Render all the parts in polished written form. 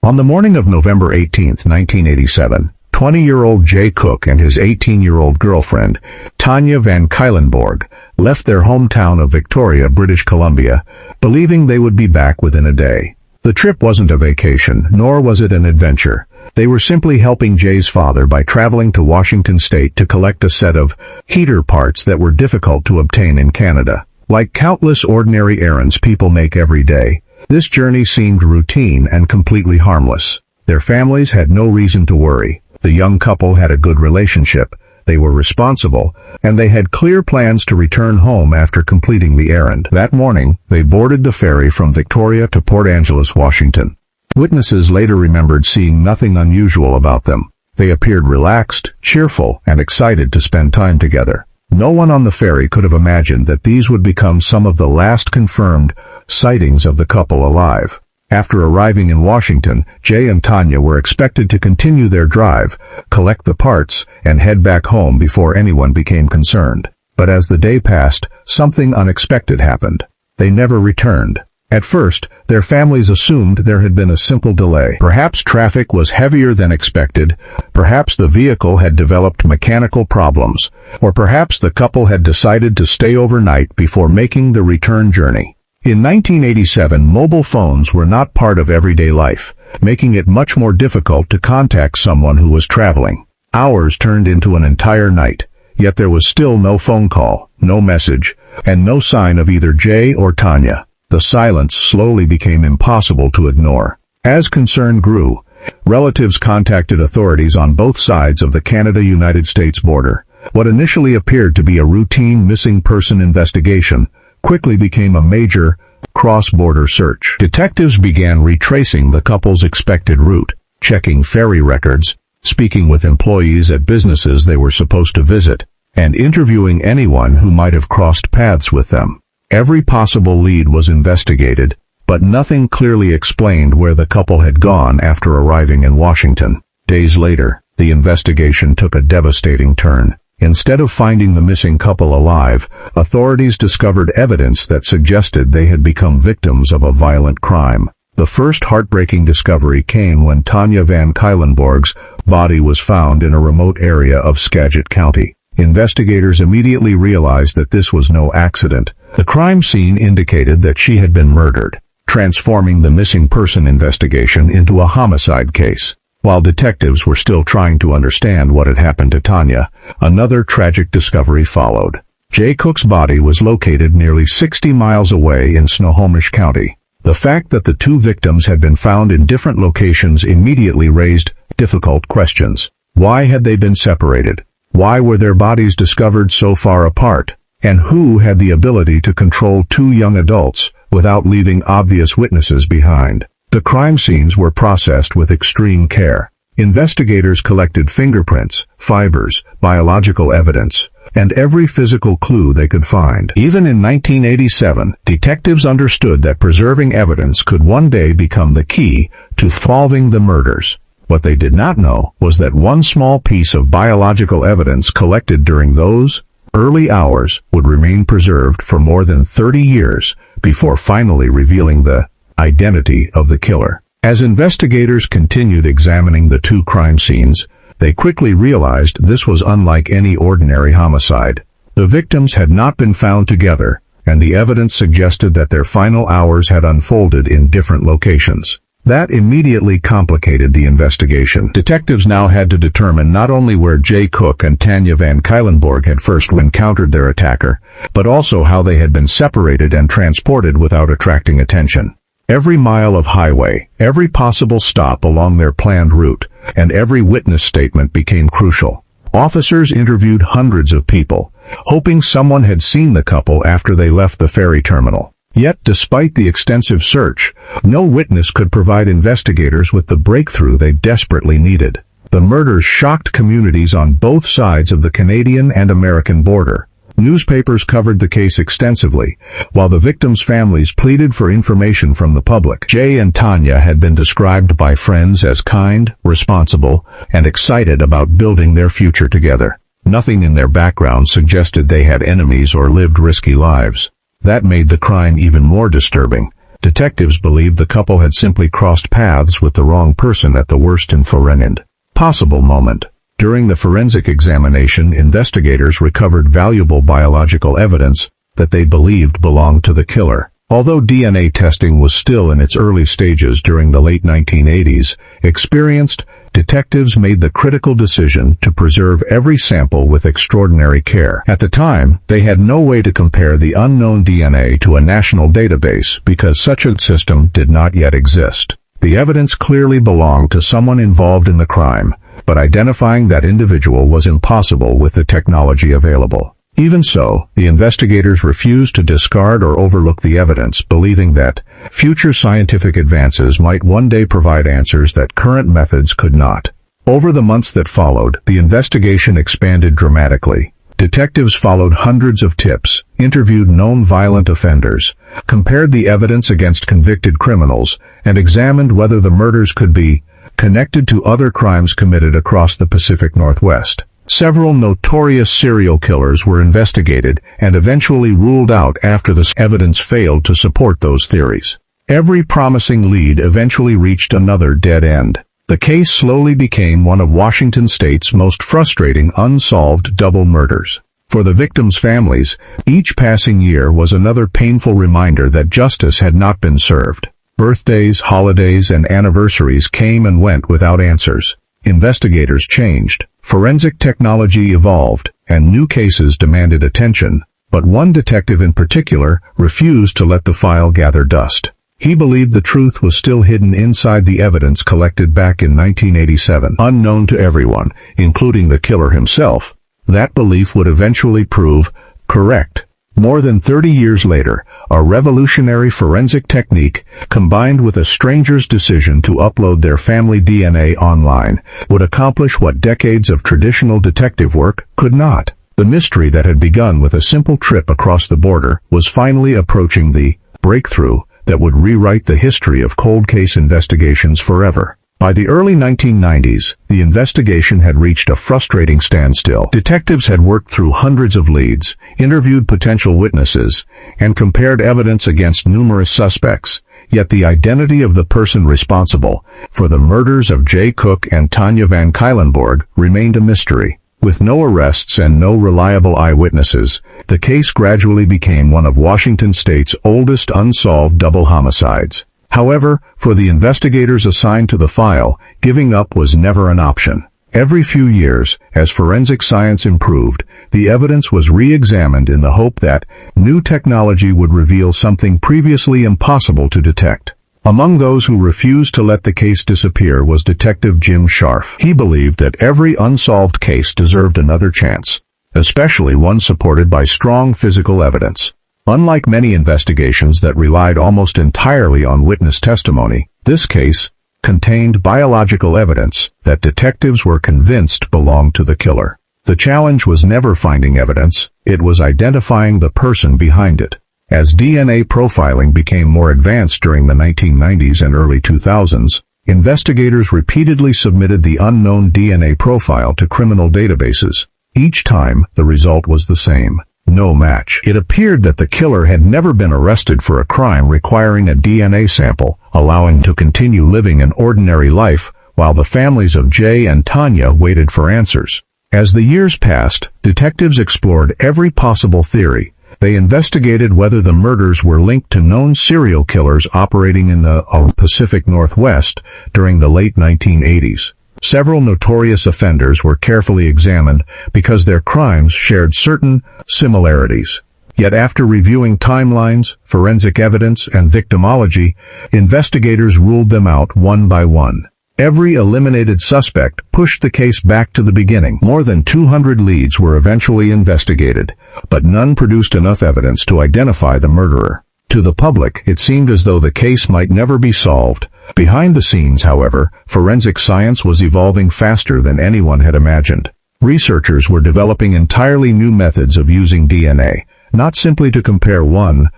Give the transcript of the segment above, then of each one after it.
On the morning of November 18, 1987, 20-year-old Jay Cook and his 18-year-old girlfriend, Tanya Van Cuylenborg, left their hometown of Victoria, British Columbia, believing they would be back within a day. The trip wasn't a vacation, nor was it an adventure. They were simply helping Jay's father by traveling to Washington State to collect a set of heater parts that were difficult to obtain in Canada. Like countless ordinary errands people make every day, this journey seemed routine and completely harmless. Their families had no reason to worry. The young couple had a good relationship, they were responsible, and they had clear plans to return home after completing the errand. That morning, they boarded the ferry from Victoria to Port Angeles, Washington. Witnesses later remembered seeing nothing unusual about them. They appeared relaxed, cheerful, and excited to spend time together. No one on the ferry could have imagined that these would become some of the last confirmed sightings of the couple alive. After arriving in Washington, Jay and Tanya were expected to continue their drive, collect the parts, and head back home before anyone became concerned. But as the day passed, something unexpected happened. They never returned. At first, their families assumed there had been a simple delay. Perhaps traffic was heavier than expected, perhaps the vehicle had developed mechanical problems, or perhaps the couple had decided to stay overnight before making the return journey. In 1987, mobile phones were not part of everyday life, making it much more difficult to contact someone who was traveling. Hours turned into an entire night, yet there was still no phone call, no message, and no sign of either Jay or Tanya. The silence slowly became impossible to ignore. As concern grew, relatives contacted authorities on both sides of the Canada-United States border. What initially appeared to be a routine missing person investigation quickly became a major cross-border search. Detectives began retracing the couple's expected route, checking ferry records, speaking with employees at businesses they were supposed to visit, and interviewing anyone who might have crossed paths with them. Every possible lead was investigated, but nothing clearly explained where the couple had gone after arriving in Washington. Days later, the investigation took a devastating turn. Instead of finding the missing couple alive, authorities discovered evidence that suggested they had become victims of a violent crime. The first heartbreaking discovery came when Tanya Van Cuylenborg's body was found in a remote area of Skagit County. Investigators immediately realized that this was no accident. The crime scene indicated that she had been murdered, transforming the missing person investigation into a homicide case. While detectives were still trying to understand what had happened to Tanya, another tragic discovery followed. Jay Cook's body was located nearly 60 miles away in Snohomish County. The fact that the two victims had been found in different locations immediately raised difficult questions. Why had they been separated? Why were their bodies discovered so far apart? And who had the ability to control two young adults without leaving obvious witnesses behind? The crime scenes were processed with extreme care. Investigators collected fingerprints, fibers, biological evidence, and every physical clue they could find. Even in 1987, detectives understood that preserving evidence could one day become the key to solving the murders. What they did not know was that one small piece of biological evidence collected during those early hours would remain preserved for more than 30 years before finally revealing the identity of the killer. As investigators continued examining the two crime scenes, they quickly realized this was unlike any ordinary homicide. The victims had not been found together, and the evidence suggested that their final hours had unfolded in different locations. That immediately complicated the investigation. Detectives now had to determine not only where Jay Cook and Tanya Van Cuylenborg had first encountered their attacker, but also how they had been separated and transported without attracting attention. Every mile of highway, every possible stop along their planned route, and every witness statement became crucial. Officers interviewed hundreds of people, hoping someone had seen the couple after they left the ferry terminal. Yet, despite the extensive search, no witness could provide investigators with the breakthrough they desperately needed. The murders shocked communities on both sides of the Canadian and American border. Newspapers covered the case extensively, while the victims' families pleaded for information from the public. Jay and Tanya had been described by friends as kind, responsible, and excited about building their future together. Nothing in their background suggested they had enemies or lived risky lives. That made the crime even more disturbing. Detectives believed the couple had simply crossed paths with the wrong person at the worst and forensic possible moment. During the forensic examination, investigators recovered valuable biological evidence that they believed belonged to the killer. Although DNA testing was still in its early stages during the late 1980s, experienced detectives made the critical decision to preserve every sample with extraordinary care. At the time, they had no way to compare the unknown DNA to a national database because such a system did not yet exist. The evidence clearly belonged to someone involved in the crime, but identifying that individual was impossible with the technology available. Even so, the investigators refused to discard or overlook the evidence, believing that future scientific advances might one day provide answers that current methods could not. Over the months that followed, the investigation expanded dramatically. Detectives followed hundreds of tips, interviewed known violent offenders, compared the evidence against convicted criminals, and examined whether the murders could be connected to other crimes committed across the Pacific Northwest. Several notorious serial killers were investigated and eventually ruled out after the evidence failed to support those theories. Every promising lead eventually reached another dead end. The case slowly became one of Washington state's most frustrating unsolved double murders. For the victims' families, each passing year was another painful reminder that justice had not been served. Birthdays, holidays, and anniversaries came and went without answers. Investigators changed, forensic technology evolved, and new cases demanded attention, but one detective in particular refused to let the file gather dust. He believed the truth was still hidden inside the evidence collected back in 1987. Unknown to everyone, including the killer himself, that belief would eventually prove correct. More than 30 years later, a revolutionary forensic technique, combined with a stranger's decision to upload their family DNA online, would accomplish what decades of traditional detective work could not. The mystery that had begun with a simple trip across the border was finally approaching the breakthrough that would rewrite the history of cold case investigations forever. By the early 1990s, the investigation had reached a frustrating standstill. Detectives had worked through hundreds of leads, interviewed potential witnesses, and compared evidence against numerous suspects, yet the identity of the person responsible for the murders of Jay Cook and Tanya Van Cuylenborg remained a mystery. With no arrests and no reliable eyewitnesses, the case gradually became one of Washington state's oldest unsolved double homicides. However, for the investigators assigned to the file, giving up was never an option. Every few years, as forensic science improved, the evidence was re-examined in the hope that new technology would reveal something previously impossible to detect. Among those who refused to let the case disappear was Detective Jim Scharf. He believed that every unsolved case deserved another chance, especially one supported by strong physical evidence. Unlike many investigations that relied almost entirely on witness testimony, this case contained biological evidence that detectives were convinced belonged to the killer. The challenge was never finding evidence, it was identifying the person behind it. As DNA profiling became more advanced during the 1990s and early 2000s, investigators repeatedly submitted the unknown DNA profile to criminal databases. Each time, the result was the same. No match. It appeared that the killer had never been arrested for a crime requiring a DNA sample, allowing him to continue living an ordinary life while the families of Jay and Tanya waited for answers. As the years passed, detectives explored every possible theory. They investigated whether the murders were linked to known serial killers operating in the Pacific Northwest during the late 1980s. Several notorious offenders were carefully examined because their crimes shared certain similarities. Yet after reviewing timelines, forensic evidence, and victimology, investigators ruled them out one by one. Every eliminated suspect pushed the case back to the beginning. More than 200 leads were eventually investigated, but none produced enough evidence to identify the murderer. To the public, it seemed as though the case might never be solved. Behind the scenes, however, forensic science was evolving faster than anyone had imagined. Researchers were developing entirely new methods of using DNA, not simply to compare one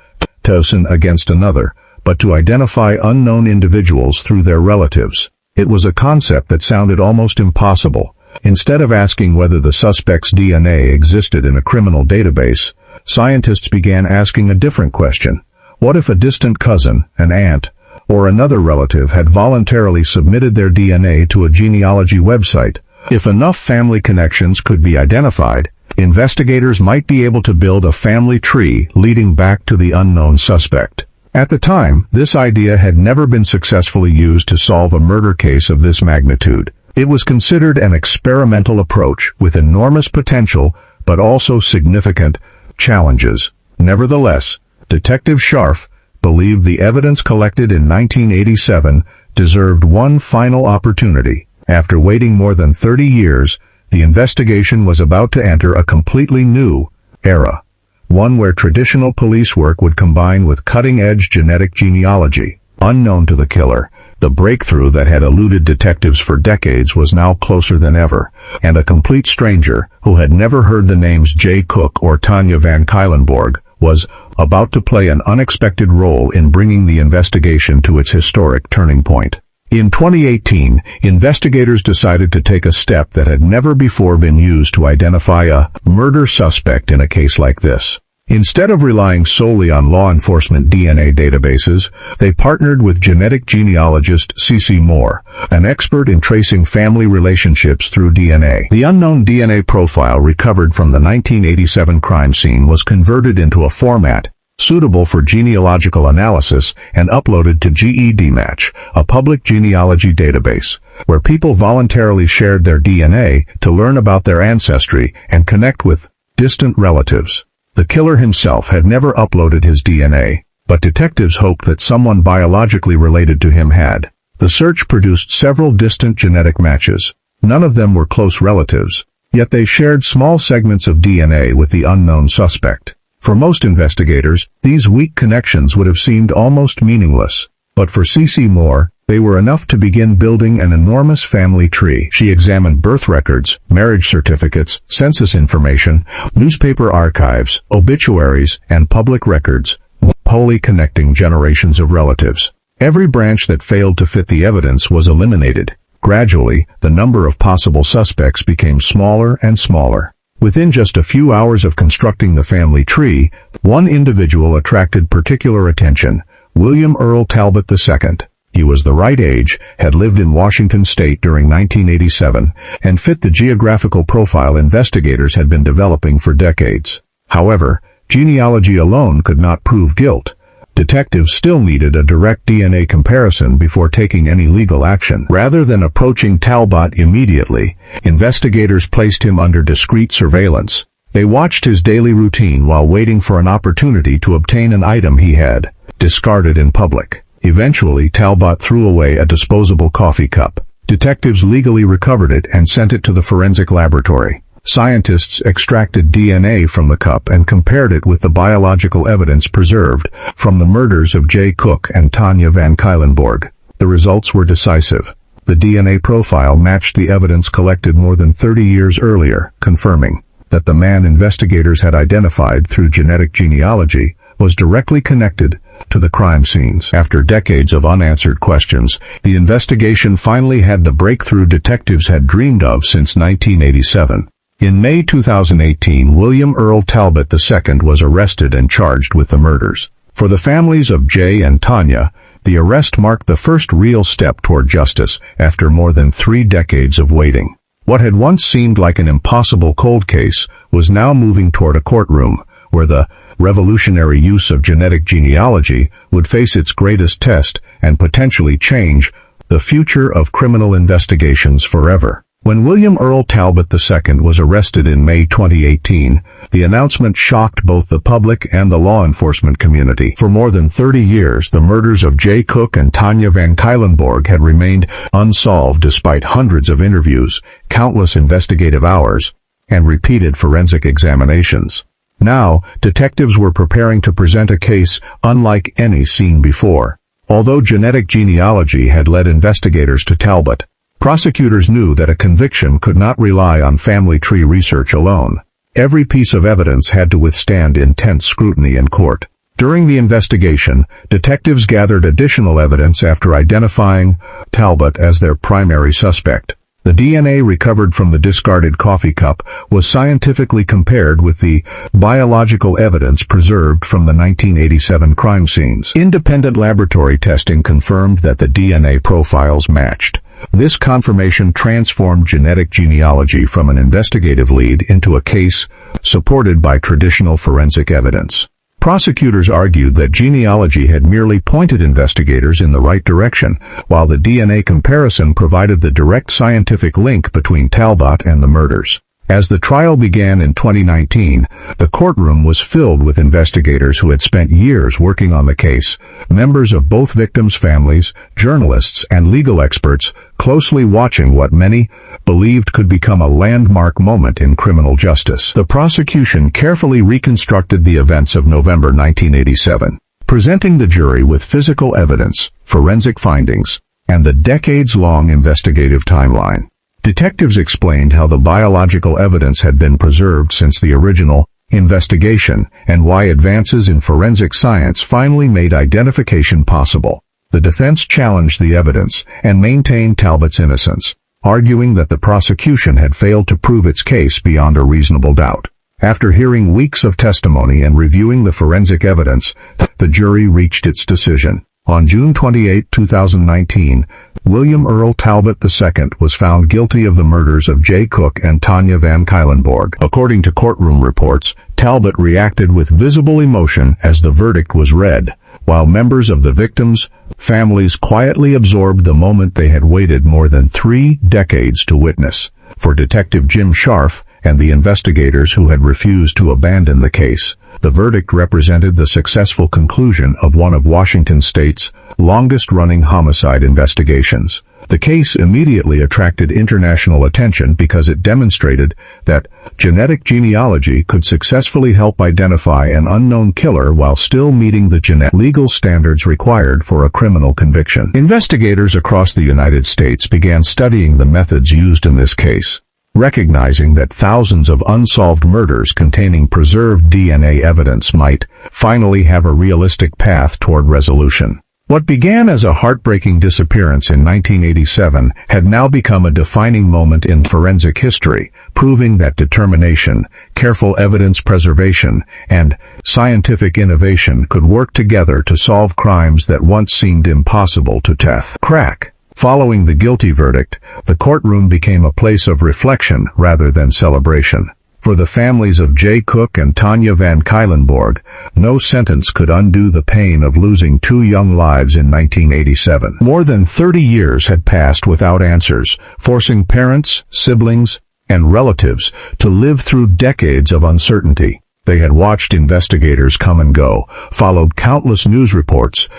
person against another, but to identify unknown individuals through their relatives. It was a concept that sounded almost impossible. Instead of asking whether the suspect's DNA existed in a criminal database, scientists began asking a different question. What if a distant cousin, an aunt, or another relative had voluntarily submitted their DNA to a genealogy website? If enough family connections could be identified, investigators might be able to build a family tree leading back to the unknown suspect. At the time, this idea had never been successfully used to solve a murder case of this magnitude. It was considered an experimental approach with enormous potential, but also significant challenges. Nevertheless, Detective Scharf believed the evidence collected in 1987 deserved one final opportunity. After waiting more than 30 years, the investigation was about to enter a completely new era, one where traditional police work would combine with cutting-edge genetic genealogy. Unknown to the killer, the breakthrough that had eluded detectives for decades was now closer than ever, and a complete stranger, who had never heard the names Jay Cook or Tanya Van Cuylenborg, was about to play an unexpected role in bringing the investigation to its historic turning point. In 2018, investigators decided to take a step that had never before been used to identify a murder suspect in a case like this. Instead of relying solely on law enforcement DNA databases, they partnered with genetic genealogist C.C. Moore, an expert in tracing family relationships through DNA. The unknown DNA profile recovered from the 1987 crime scene was converted into a format suitable for genealogical analysis and uploaded to GEDmatch, a public genealogy database, where people voluntarily shared their DNA to learn about their ancestry and connect with distant relatives. The killer himself had never uploaded his DNA, but detectives hoped that someone biologically related to him had. The search produced several distant genetic matches. None of them were close relatives, yet they shared small segments of DNA with the unknown suspect. For most investigators, these weak connections would have seemed almost meaningless. But for C.C. Moore, they were enough to begin building an enormous family tree. She examined birth records, marriage certificates, census information, newspaper archives, obituaries, and public records, wholly connecting generations of relatives. Every branch that failed to fit the evidence was eliminated. Gradually, the number of possible suspects became smaller and smaller. Within just a few hours of constructing the family tree, one individual attracted particular attention: William Earl Talbott II. He was the right age, had lived in Washington state during 1987, and fit the geographical profile investigators had been developing for decades. However, genealogy alone could not prove guilt. Detectives still needed a direct DNA comparison before taking any legal action. Rather than approaching Talbott immediately, investigators placed him under discreet surveillance. They watched his daily routine while waiting for an opportunity to obtain an item he had discarded in public. Eventually, Talbott threw away a disposable coffee cup. Detectives legally recovered it and sent it to the forensic laboratory. Scientists extracted DNA from the cup and compared it with the biological evidence preserved from the murders of Jay Cook and Tanya Van Cuylenborg. The results were decisive. The DNA profile matched the evidence collected more than 30 years earlier, confirming that the man investigators had identified through genetic genealogy was directly connected to the crime scenes. After decades of unanswered questions, the investigation finally had the breakthrough detectives had dreamed of since 1987. In May 2018, William Earl Talbott II was arrested and charged with the murders. For the families of Jay and Tanya, the arrest marked the first real step toward justice after more than 3 decades of waiting. What had once seemed like an impossible cold case was now moving toward a courtroom where the revolutionary use of genetic genealogy would face its greatest test and potentially change the future of criminal investigations forever. When William Earl Talbott II was arrested in May 2018, the announcement shocked both the public and the law enforcement community. For more than 30 years, the murders of Jay Cook and Tanya Van Cuylenborg had remained unsolved despite hundreds of interviews, countless investigative hours, and repeated forensic examinations. Now, detectives were preparing to present a case unlike any seen before. Although genetic genealogy had led investigators to Talbott, prosecutors knew that a conviction could not rely on family tree research alone. Every piece of evidence had to withstand intense scrutiny in court. During the investigation, detectives gathered additional evidence after identifying Talbott as their primary suspect. The DNA recovered from the discarded coffee cup was scientifically compared with the biological evidence preserved from the 1987 crime scenes. Independent laboratory testing confirmed that the DNA profiles matched. This confirmation transformed genetic genealogy from an investigative lead into a case supported by traditional forensic evidence. Prosecutors argued that genealogy had merely pointed investigators in the right direction, while the DNA comparison provided the direct scientific link between Talbott and the murders. As the trial began in 2019, the courtroom was filled with investigators who had spent years working on the case, members of both victims' families, journalists, and legal experts, closely watching what many believed could become a landmark moment in criminal justice. The prosecution carefully reconstructed the events of November 1987, presenting the jury with physical evidence, forensic findings, and the decades-long investigative timeline. Detectives explained how the biological evidence had been preserved since the original investigation and why advances in forensic science finally made identification possible. The defense challenged the evidence and maintained Talbott's innocence, arguing that the prosecution had failed to prove its case beyond a reasonable doubt. After hearing weeks of testimony and reviewing the forensic evidence, the jury reached its decision. On June 28, 2019, William Earl Talbott II was found guilty of the murders of Jay Cook and Tanya Van Cuylenborg. According to courtroom reports, Talbott reacted with visible emotion as the verdict was read, while members of the victims' families quietly absorbed the moment they had waited more than 3 decades to witness. For Detective Jim Scharf and the investigators who had refused to abandon the case, the verdict represented the successful conclusion of one of Washington state's longest-running homicide investigations. The case immediately attracted international attention because it demonstrated that genetic genealogy could successfully help identify an unknown killer while still meeting the legal standards required for a criminal conviction. Investigators across the United States began studying the methods used in this case, recognizing that thousands of unsolved murders containing preserved DNA evidence might finally have a realistic path toward resolution. What began as a heartbreaking disappearance in 1987 had now become a defining moment in forensic history, proving that determination, careful evidence preservation, and scientific innovation could work together to solve crimes that once seemed impossible to crack. Following the guilty verdict, the courtroom became a place of reflection rather than celebration. For the families of Jay Cook and Tanya Van Cuylenborg, no sentence could undo the pain of losing 2 young lives in 1987. More than 30 years had passed without answers, forcing parents, siblings, and relatives to live through decades of uncertainty. They had watched investigators come and go, followed countless news reports,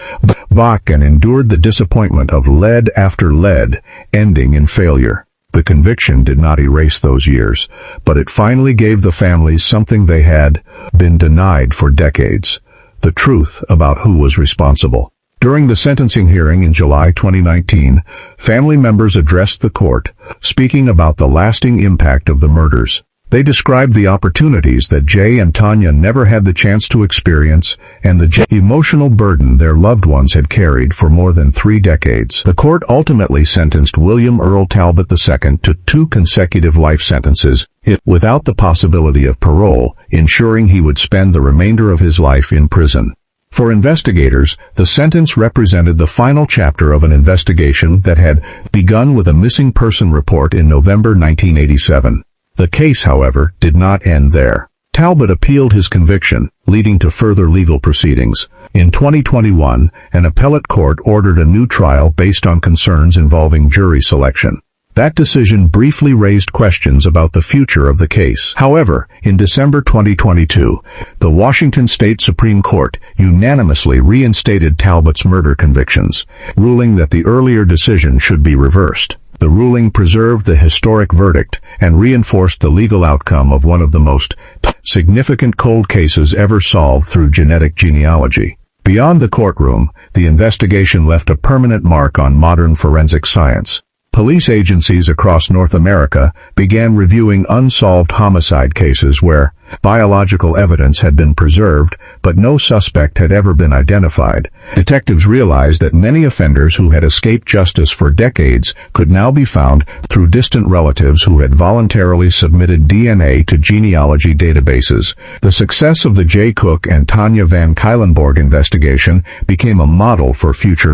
and endured the disappointment of lead after lead, ending in failure. The conviction did not erase those years, but it finally gave the families something they had been denied for decades: the truth about who was responsible. During the sentencing hearing in July 2019, family members addressed the court, speaking about the lasting impact of the murders. They described the opportunities that Jay and Tanya never had the chance to experience, and the emotional burden their loved ones had carried for more than 3 decades. The court ultimately sentenced William Earl Talbott II to 2 consecutive life sentences, without the possibility of parole, ensuring he would spend the remainder of his life in prison. For investigators, the sentence represented the final chapter of an investigation that had begun with a missing person report in November 1987. The case, however, did not end there. Talbott appealed his conviction, leading to further legal proceedings. In 2021, an appellate court ordered a new trial based on concerns involving jury selection. That decision briefly raised questions about the future of the case. However, in December 2022, the Washington State Supreme Court unanimously reinstated Talbott's murder convictions, ruling that the earlier decision should be reversed. The ruling preserved the historic verdict and reinforced the legal outcome of one of the most significant cold cases ever solved through genetic genealogy. Beyond the courtroom, the investigation left a permanent mark on modern forensic science. Police agencies across North America began reviewing unsolved homicide cases where biological evidence had been preserved, but no suspect had ever been identified. Detectives realized that many offenders who had escaped justice for decades could now be found through distant relatives who had voluntarily submitted DNA to genealogy databases. The success of the J. Cook and Tanya Van Cuylenborg investigation became a model for future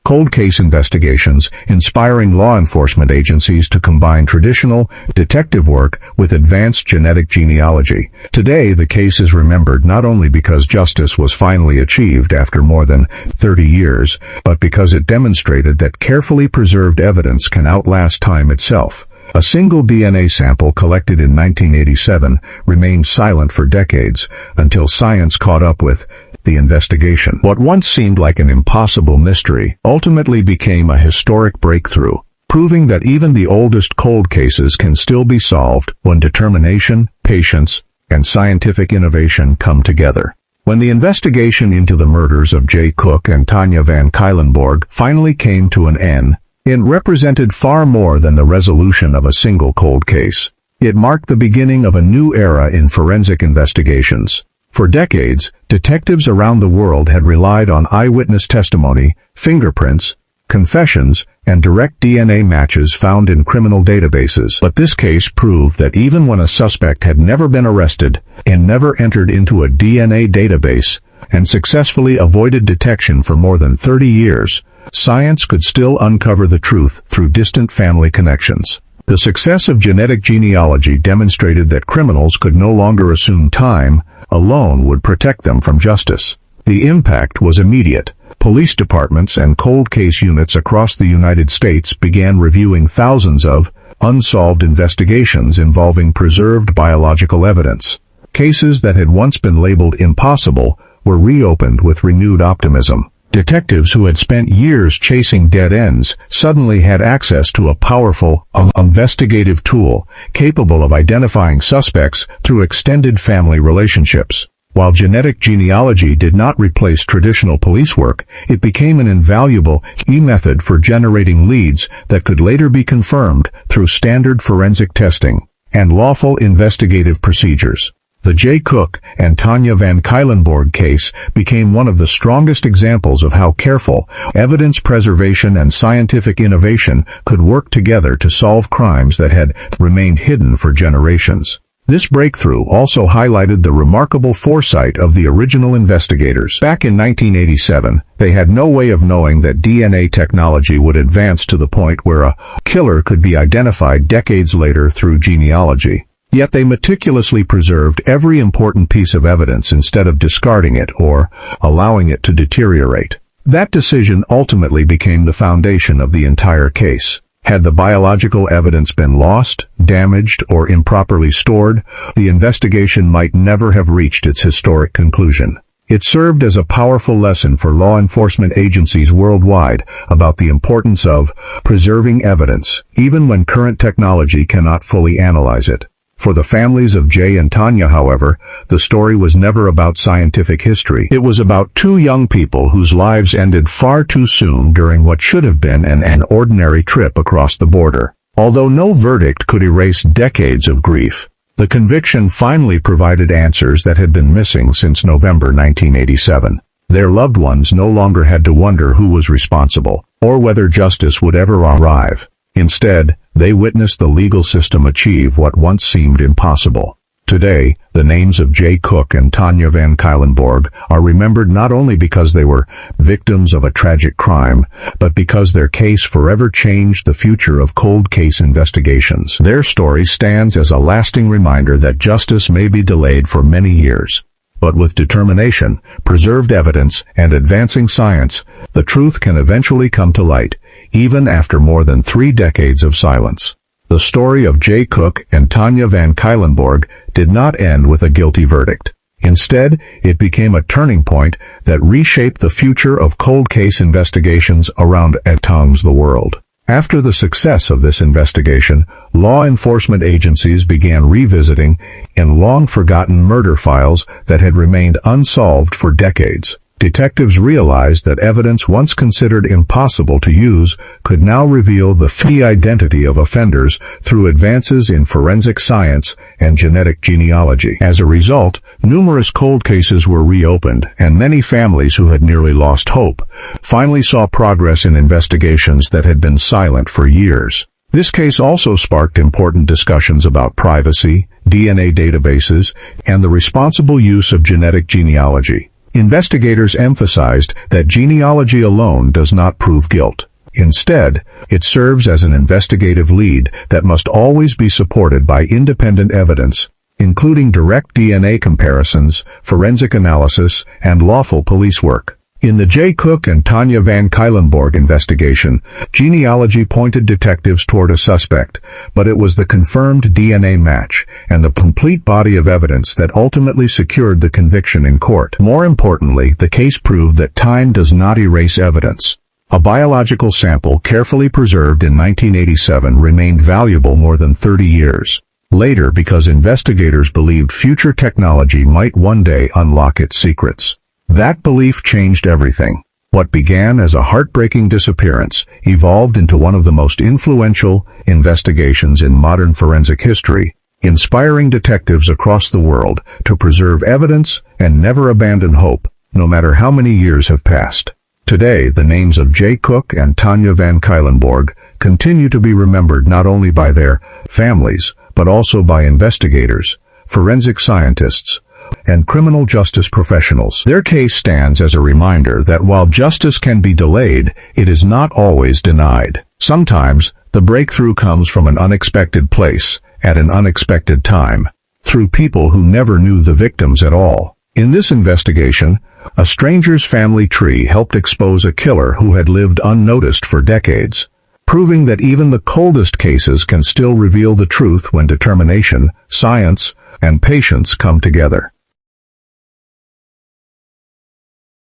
cold case investigations, inspiring law enforcement agencies to combine traditional detective work with advanced genetic genealogy. Today, the case is remembered not only because justice was finally achieved after more than 30 years, but because it demonstrated that carefully preserved evidence can outlast time itself. A single DNA sample collected in 1987 remained silent for decades until science caught up with the investigation. What once seemed like an impossible mystery ultimately became a historic breakthrough, proving that even the oldest cold cases can still be solved when determination, patience, and scientific innovation come together. When the investigation into the murders of J. Cook and Tanya Van Cuylenborg finally came to an end, it represented far more than the resolution of a single cold case. It marked the beginning of a new era in forensic investigations. For decades, detectives around the world had relied on eyewitness testimony, fingerprints, confessions, and direct DNA matches found in criminal databases. But this case proved that even when a suspect had never been arrested and never entered into a DNA database and successfully avoided detection for more than 30 years, science could still uncover the truth through distant family connections. The success of genetic genealogy demonstrated that criminals could no longer assume time alone would protect them from justice. The impact was immediate. Police departments and cold case units across the United States began reviewing thousands of unsolved investigations involving preserved biological evidence. Cases that had once been labeled impossible were reopened with renewed optimism. Detectives who had spent years chasing dead ends suddenly had access to a powerful, investigative tool capable of identifying suspects through extended family relationships. While genetic genealogy did not replace traditional police work, it became an invaluable method for generating leads that could later be confirmed through standard forensic testing and lawful investigative procedures. The J. Cook and Tanya Van Cuylenborg case became one of the strongest examples of how careful evidence preservation and scientific innovation could work together to solve crimes that had remained hidden for generations. This breakthrough also highlighted the remarkable foresight of the original investigators. Back in 1987, they had no way of knowing that DNA technology would advance to the point where a killer could be identified decades later through genealogy. Yet they meticulously preserved every important piece of evidence instead of discarding it or allowing it to deteriorate. That decision ultimately became the foundation of the entire case. Had the biological evidence been lost, damaged, or improperly stored, the investigation might never have reached its historic conclusion. It served as a powerful lesson for law enforcement agencies worldwide about the importance of preserving evidence, even when current technology cannot fully analyze it. For the families of Jay and Tanya, however, the story was never about scientific history. It was about two young people whose lives ended far too soon during what should have been an ordinary trip across the border. Although no verdict could erase decades of grief, the conviction finally provided answers that had been missing since November 1987. Their loved ones no longer had to wonder who was responsible, or whether justice would ever arrive. Instead, they witnessed the legal system achieve what once seemed impossible. Today, the names of J. Cook and Tanya Van Cuylenborg are remembered not only because they were victims of a tragic crime, but because their case forever changed the future of cold case investigations. Their story stands as a lasting reminder that justice may be delayed for many years, but with determination, preserved evidence, and advancing science, the truth can eventually come to light, even after more than 3 decades of silence. The story of J. Cook and Tanya Van Cuylenborg did not end with a guilty verdict. Instead, it became a turning point that reshaped the future of cold case investigations around the world. After the success of this investigation, law enforcement agencies began revisiting long-forgotten murder files that had remained unsolved for decades. Detectives realized that evidence once considered impossible to use could now reveal the identity of offenders through advances in forensic science and genetic genealogy. As a result, numerous cold cases were reopened, and many families who had nearly lost hope finally saw progress in investigations that had been silent for years. This case also sparked important discussions about privacy, DNA databases, and the responsible use of genetic genealogy. Investigators emphasized that genealogy alone does not prove guilt. Instead, it serves as an investigative lead that must always be supported by independent evidence, including direct DNA comparisons, forensic analysis, and lawful police work. In the J. Cook and Tanya Van Cuylenborg investigation, genealogy pointed detectives toward a suspect, but it was the confirmed DNA match and the complete body of evidence that ultimately secured the conviction in court. More importantly, the case proved that time does not erase evidence. A biological sample carefully preserved in 1987 remained valuable more than 30 years later because investigators believed future technology might one day unlock its secrets. That belief changed everything. What began as a heartbreaking disappearance evolved into one of the most influential investigations in modern forensic history, inspiring detectives across the world to preserve evidence and never abandon hope, no matter how many years have passed. Today, the names of J. Cook and Tanya Van Cuylenborg continue to be remembered not only by their families, but also by investigators, forensic scientists, and criminal justice professionals. Their case stands as a reminder that while justice can be delayed, it is not always denied. Sometimes, the breakthrough comes from an unexpected place, at an unexpected time, through people who never knew the victims at all. In this investigation, a stranger's family tree helped expose a killer who had lived unnoticed for decades, proving that even the coldest cases can still reveal the truth when determination, science, and patience come together.